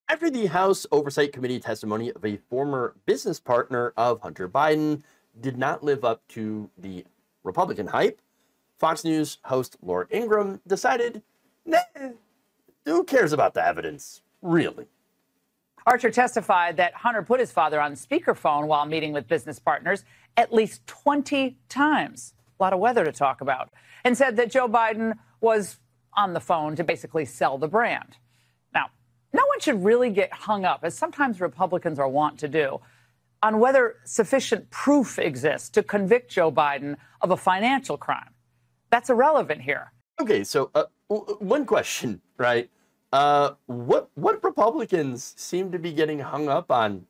After the House Oversight Committee testimony of a former business partner of Hunter Biden did not live up to the Republican hype, Fox News host Laura Ingraham decided, nah, who cares about the evidence, really? Archer testified that Hunter put his father on speakerphone while meeting with business partners at least 20 times. A lot of weather to talk about. And said that Joe Biden was on the phone to basically sell the brand. Now, no one should really get hung up, as sometimes Republicans are wont to do, on whether sufficient proof exists to convict Joe Biden of a financial crime. That's irrelevant here. Okay, so one question, right? What Republicans seem to be getting hung up on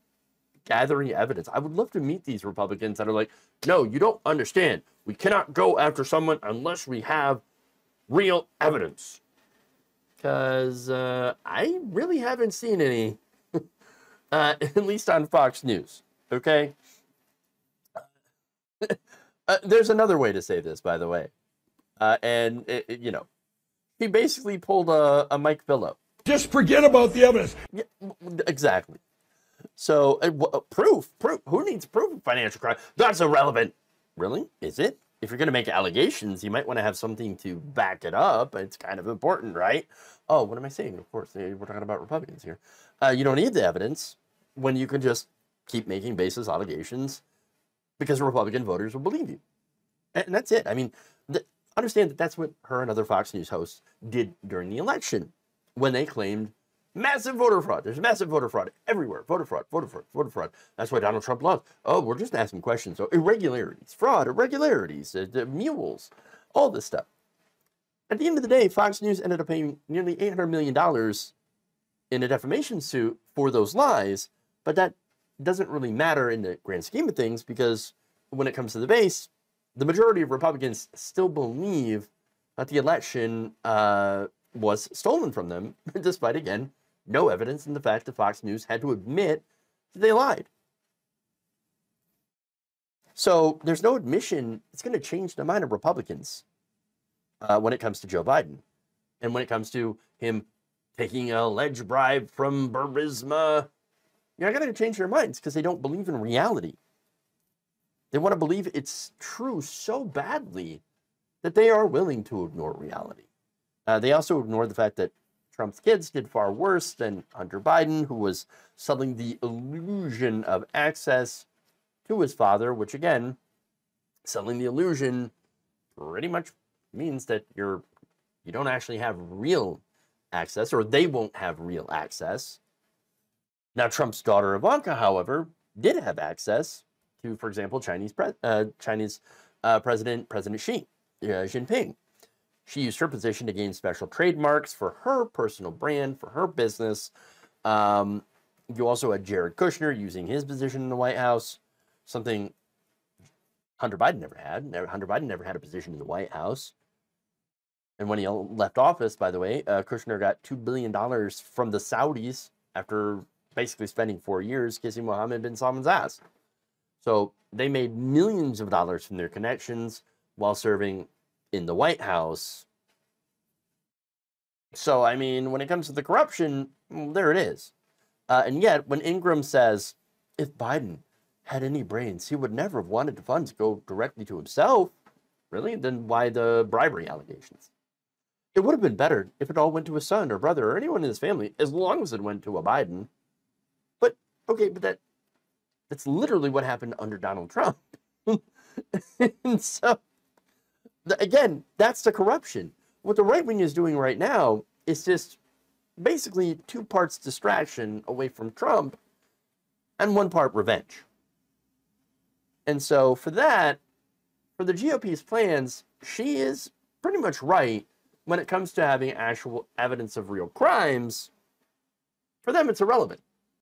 gathering evidence? I would love to meet these Republicans that are like, no, you don't understand. We cannot go after someone unless we have real evidence. Because I really haven't seen any, at least on Fox News, okay? There's another way to say this, by the way. You know, he basically pulled a Mike Billow. Just forget about the evidence. Yeah, exactly. So, proof. Who needs proof of financial crime? That's irrelevant. Really? Is it? If you're going to make allegations, you might want to have something to back it up. It's kind of important, right? Oh, what am I saying? Of course, we're talking about Republicans here. You don't need the evidence when you can just keep making baseless allegations because Republican voters will believe you. And that's it. I mean, understand that that's what her and other Fox News hosts did during the election when they claimed massive voter fraud. There's massive voter fraud everywhere. Voter fraud. That's why Donald Trump lost. Oh, we're just asking questions. So irregularities, fraud, irregularities, the mules, all this stuff. At the end of the day, Fox News ended up paying nearly $800 million in a defamation suit for those lies, but that doesn't really matter in the grand scheme of things because when it comes to the base, the majority of Republicans still believe that the election was stolen from them, despite, again, no evidence in the fact that Fox News had to admit that they lied. So there's no admission it's going to change the mind of Republicans when it comes to Joe Biden. And when it comes to him taking an alleged bribe from Burisma, you're not going to change their minds because they don't believe in reality. They want to believe it's true so badly that they are willing to ignore reality. They also ignore the fact that Trump's kids did far worse than Hunter Biden, who was selling the illusion of access to his father, which again, selling the illusion pretty much means that you don't actually have real access, or they won't have real access. Now, Trump's daughter Ivanka, however, did have access to, for example, Chinese President Xi Jinping. She used her position to gain special trademarks for her personal brand, for her business. You also had Jared Kushner using his position in the White House, something Hunter Biden never had. Hunter Biden never had a position in the White House. And when he left office, by the way, Kushner got $2 billion from the Saudis after basically spending 4 years kissing Mohammed bin Salman's ass. So they made millions of dollars from their connections while serving in the White House. So, I mean, when it comes to the corruption, there it is. And yet, when Ingraham says, if Biden had any brains, he would never have wanted the funds to go directly to himself, really? Then why the bribery allegations? It would have been better if it all went to his son or brother or anyone in his family, as long as it went to a Biden. But, okay, but that's literally what happened under Donald Trump. And so, again, that's the corruption. What the right wing is doing right now is just basically 2 parts distraction away from Trump and 1 part revenge. And so for that, for the GOP's plans, she is pretty much right when it comes to having actual evidence of real crimes. For them, it's irrelevant.